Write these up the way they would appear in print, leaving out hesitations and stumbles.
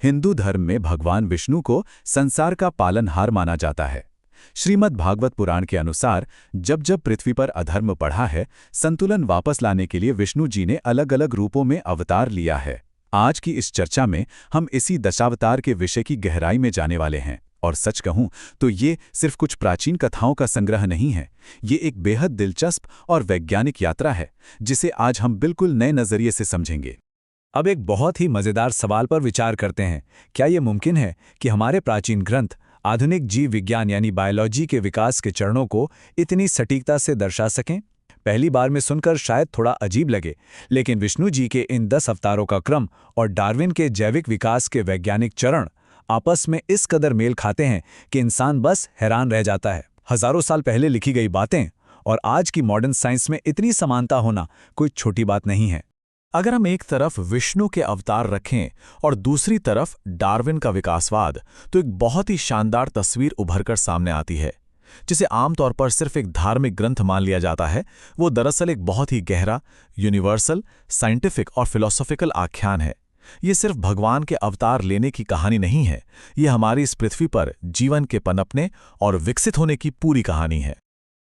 हिंदू धर्म में भगवान विष्णु को संसार का पालनहार माना जाता है। श्रीमद् भागवत पुराण के अनुसार जब जब पृथ्वी पर अधर्म बढ़ा है, संतुलन वापस लाने के लिए विष्णु जी ने अलग अलग रूपों में अवतार लिया है। आज की इस चर्चा में हम इसी दशावतार के विषय की गहराई में जाने वाले हैं। और सच कहूं तो ये सिर्फ कुछ प्राचीन कथाओं का संग्रह नहीं है, ये एक बेहद दिलचस्प और वैज्ञानिक यात्रा है जिसे आज हम बिल्कुल नए नजरिए से समझेंगे। अब एक बहुत ही मजेदार सवाल पर विचार करते हैं। क्या ये मुमकिन है कि हमारे प्राचीन ग्रंथ आधुनिक जीव विज्ञान यानी बायोलॉजी के विकास के चरणों को इतनी सटीकता से दर्शा सकें? पहली बार में सुनकर शायद थोड़ा अजीब लगे, लेकिन विष्णु जी के इन 10 अवतारों का क्रम और डार्विन के जैविक विकास के वैज्ञानिक चरण आपस में इस कदर मेल खाते हैं कि इंसान बस हैरान रह जाता है। हजारों साल पहले लिखी गई बातें और आज की मॉडर्न साइंस में इतनी समानता होना कोई छोटी बात नहीं है। अगर हम एक तरफ विष्णु के अवतार रखें और दूसरी तरफ डार्विन का विकासवाद, तो एक बहुत ही शानदार तस्वीर उभरकर सामने आती है। जिसे आमतौर पर सिर्फ एक धार्मिक ग्रंथ मान लिया जाता है, वो दरअसल एक बहुत ही गहरा, यूनिवर्सल, साइंटिफिक और फिलोसॉफिकल आख्यान है। ये सिर्फ भगवान के अवतार लेने की कहानी नहीं है, ये हमारी इस पृथ्वी पर जीवन के पनपने और विकसित होने की पूरी कहानी है।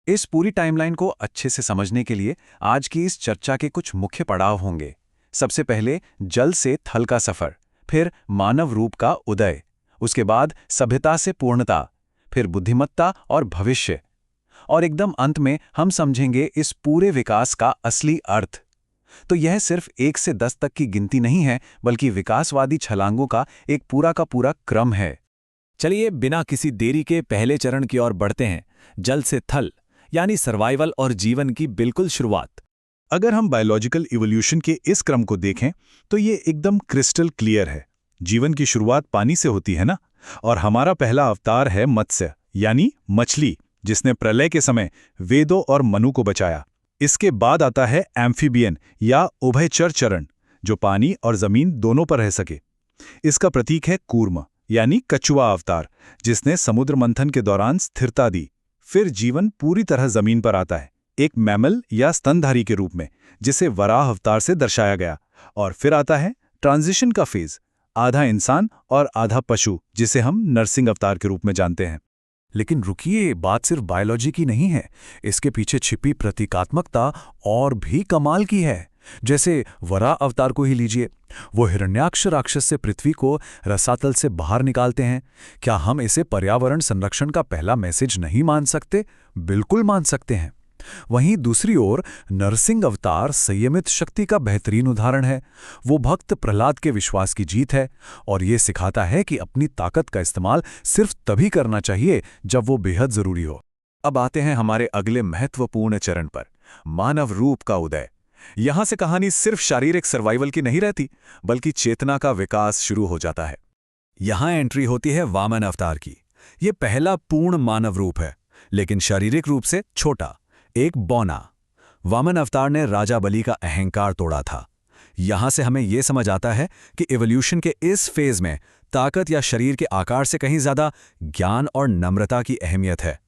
इस पूरी टाइमलाइन को अच्छे से समझने के लिए आज की इस चर्चा के कुछ मुख्य पड़ाव होंगे। सबसे पहले जल से थल का सफर, फिर मानव रूप का उदय, उसके बाद सभ्यता से पूर्णता, फिर बुद्धिमत्ता और भविष्य, और एकदम अंत में हम समझेंगे इस पूरे विकास का असली अर्थ। तो यह सिर्फ 1 से 10 तक की गिनती नहीं है, बल्कि विकासवादी छलांगों का एक पूरा का पूरा क्रम है। चलिए बिना किसी देरी के पहले चरण की ओर बढ़ते हैं, जल से थल यानी सर्वाइवल और जीवन की बिल्कुल शुरुआत। अगर हम बायोलॉजिकल इवोल्यूशन के इस क्रम को देखें तो ये एकदम क्रिस्टल क्लियर है। जीवन की शुरुआत पानी से होती है ना, और हमारा पहला अवतार है मत्स्य यानी मछली, जिसने प्रलय के समय वेदों और मनु को बचाया। इसके बाद आता है एम्फीबियन या उभयचर चरण, जो पानी और जमीन दोनों पर रह सके। इसका प्रतीक है कूर्म यानी कछुआ अवतार, जिसने समुद्र मंथन के दौरान स्थिरता दी। फिर जीवन पूरी तरह जमीन पर आता है, एक मैमल या स्तनधारी के रूप में, जिसे वराह अवतार से दर्शाया गया। और फिर आता है ट्रांजिशन का फेज, आधा इंसान और आधा पशु, जिसे हम नरसिंह अवतार के रूप में जानते हैं। लेकिन रुकिए, बात सिर्फ बायोलॉजी की नहीं है, इसके पीछे छिपी प्रतीकात्मकता और भी कमाल की है। जैसे वराह अवतार को ही लीजिए, वो हिरण्याक्ष राक्षस से पृथ्वी को रसातल से बाहर निकालते हैं। क्या हम इसे पर्यावरण संरक्षण का पहला मैसेज नहीं मान सकते? बिल्कुल मान सकते हैं। वहीं दूसरी ओर नरसिंह अवतार संयमित शक्ति का बेहतरीन उदाहरण है। वो भक्त प्रहलाद के विश्वास की जीत है और ये सिखाता है कि अपनी ताकत का इस्तेमाल सिर्फ तभी करना चाहिए जब वो बेहद जरूरी हो। अब आते हैं हमारे अगले महत्वपूर्ण चरण पर, मानव रूप का उदय। यहां से कहानी सिर्फ शारीरिक सर्वाइवल की नहीं रहती, बल्कि चेतना का विकास शुरू हो जाता है। यहां एंट्री होती है वामन अवतार की। ये पहला पूर्ण मानव रूप है, लेकिन शारीरिक रूप से छोटा, एक बौना। वामन अवतार ने राजा बलि का अहंकार तोड़ा था। यहां से हमें यह समझ आता है कि इवोल्यूशन के इस फेज में ताकत या शरीर के आकार से कहीं ज्यादा ज्ञान और नम्रता की अहमियत है।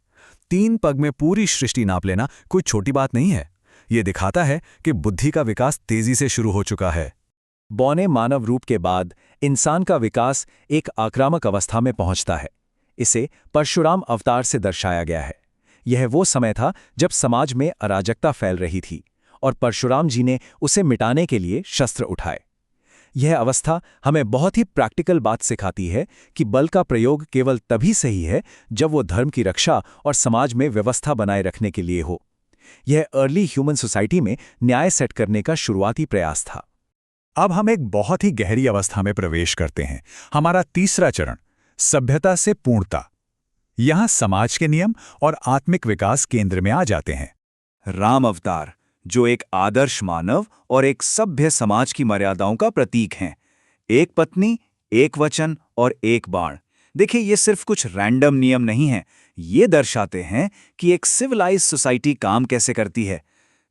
3 पग में पूरी सृष्टि नाप लेना कोई छोटी बात नहीं है। यह दिखाता है कि बुद्धि का विकास तेजी से शुरू हो चुका है। बौने मानव रूप के बाद इंसान का विकास एक आक्रामक अवस्था में पहुंचता है। इसे परशुराम अवतार से दर्शाया गया है। यह वो समय था जब समाज में अराजकता फैल रही थी और परशुराम जी ने उसे मिटाने के लिए शस्त्र उठाए। यह अवस्था हमें बहुत ही प्रैक्टिकल बात सिखाती है कि बल का प्रयोग केवल तभी सही है जब वो धर्म की रक्षा और समाज में व्यवस्था बनाए रखने के लिए हो। यह अर्ली ह्यूमन सोसाइटी में न्याय सेट करने का शुरुआती प्रयास था। अब हम एक बहुत ही गहरी अवस्था में प्रवेश करते हैं, हमारा तीसरा चरण, सभ्यता से पूर्णता। यहां समाज के नियम और आत्मिक विकास केंद्र में आ जाते हैं। राम अवतार, जो एक आदर्श मानव और एक सभ्य समाज की मर्यादाओं का प्रतीक हैं। एक पत्नी, एक वचन और एक बाण। देखिए, ये सिर्फ कुछ रैंडम नियम नहीं हैं, ये दर्शाते हैं कि एक सिविलाइज्ड सोसाइटी काम कैसे करती है।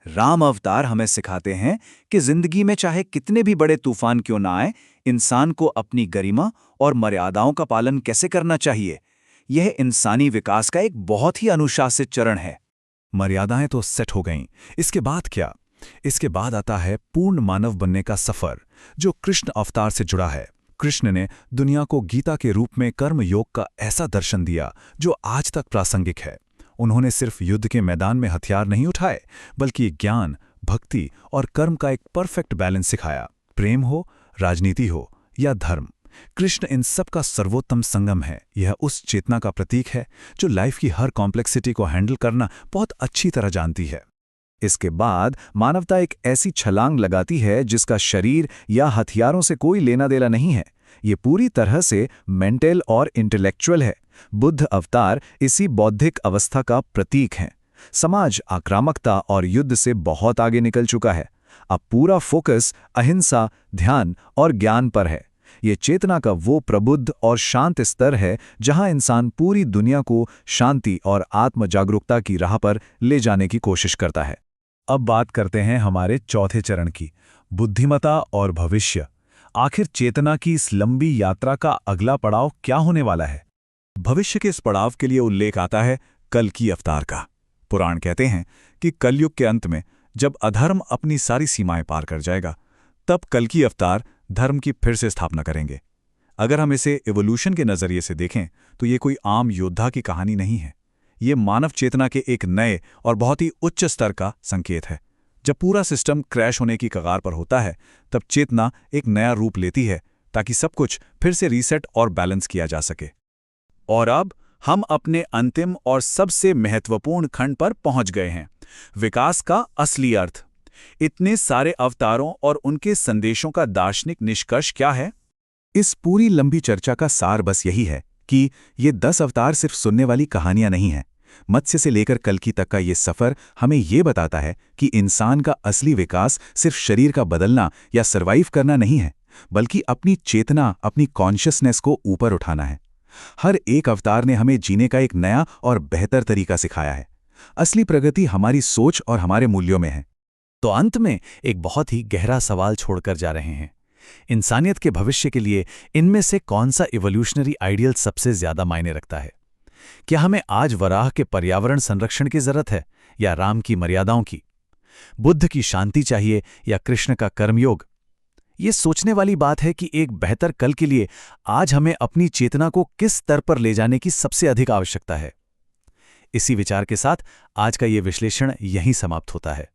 राम अवतार हमें सिखाते हैं कि जिंदगी में चाहे कितने भी बड़े तूफान क्यों ना आए, इंसान को अपनी गरिमा और मर्यादाओं का पालन कैसे करना चाहिए। यह इंसानी विकास का एक बहुत ही अनुशासित चरण है। मर्यादाएं तो सेट हो गईं, इसके बाद क्या? इसके बाद आता है पूर्ण मानव बनने का सफर, जो कृष्ण अवतार से जुड़ा है। कृष्ण ने दुनिया को गीता के रूप में कर्म योग का ऐसा दर्शन दिया जो आज तक प्रासंगिक है। उन्होंने सिर्फ युद्ध के मैदान में हथियार नहीं उठाए, बल्कि ज्ञान, भक्ति और कर्म का एक परफेक्ट बैलेंस सिखाया। प्रेम हो, राजनीति हो या धर्म, कृष्ण इन सब का सर्वोत्तम संगम है। यह उस चेतना का प्रतीक है जो लाइफ की हर कॉम्प्लेक्सिटी को हैंडल करना बहुत अच्छी तरह जानती है। इसके बाद मानवता एक ऐसी छलांग लगाती है जिसका शरीर या हथियारों से कोई लेना देना नहीं है। ये पूरी तरह से मेंटल और इंटेलेक्चुअल है। बुद्ध अवतार इसी बौद्धिक अवस्था का प्रतीक हैं। समाज आक्रामकता और युद्ध से बहुत आगे निकल चुका है। अब पूरा फोकस अहिंसा, ध्यान और ज्ञान पर है। ये चेतना का वो प्रबुद्ध और शांत स्तर है जहां इंसान पूरी दुनिया को शांति और आत्म जागरूकता की राह पर ले जाने की कोशिश करता है। अब बात करते हैं हमारे चौथे चरण की, बुद्धिमता और भविष्य। आखिर चेतना की इस लंबी यात्रा का अगला पड़ाव क्या होने वाला है? भविष्य के इस पड़ाव के लिए उल्लेख आता है कल की अवतार का। पुराण कहते हैं कि कलयुग के अंत में जब अधर्म अपनी सारी सीमाएं पार कर जाएगा, तब कल की अवतार धर्म की फिर से स्थापना करेंगे। अगर हम इसे इवोल्यूशन के नज़रिए से देखें तो ये कोई आम योद्धा की कहानी नहीं है। ये मानव चेतना के एक नए और बहुत ही उच्च स्तर का संकेत है। जब पूरा सिस्टम क्रैश होने की कगार पर होता है, तब चेतना एक नया रूप लेती है ताकि सब कुछ फिर से रीसेट और बैलेंस किया जा सके। और अब हम अपने अंतिम और सबसे महत्वपूर्ण खंड पर पहुंच गए हैं, विकास का असली अर्थ। इतने सारे अवतारों और उनके संदेशों का दार्शनिक निष्कर्ष क्या है? इस पूरी लंबी चर्चा का सार बस यही है कि ये 10 अवतार सिर्फ सुनने वाली कहानियां नहीं हैं। मत्स्य से लेकर कल्कि तक का ये सफ़र हमें ये बताता है कि इंसान का असली विकास सिर्फ शरीर का बदलना या सर्वाइव करना नहीं है, बल्कि अपनी चेतना, अपनी कॉन्शियसनेस को ऊपर उठाना है। हर एक अवतार ने हमें जीने का एक नया और बेहतर तरीका सिखाया है। असली प्रगति हमारी सोच और हमारे मूल्यों में है। तो अंत में एक बहुत ही गहरा सवाल छोड़कर जा रहे हैं। इंसानियत के भविष्य के लिए इनमें से कौन सा इवोल्यूशनरी आइडियल सबसे ज्यादा मायने रखता है? क्या हमें आज वराह के पर्यावरण संरक्षण की जरूरत है या राम की मर्यादाओं की? बुद्ध की शांति चाहिए या कृष्ण का कर्मयोग? ये सोचने वाली बात है कि एक बेहतर कल के लिए आज हमें अपनी चेतना को किस स्तर पर ले जाने की सबसे अधिक आवश्यकता है। इसी विचार के साथ आज का ये विश्लेषण यहीं समाप्त होता है।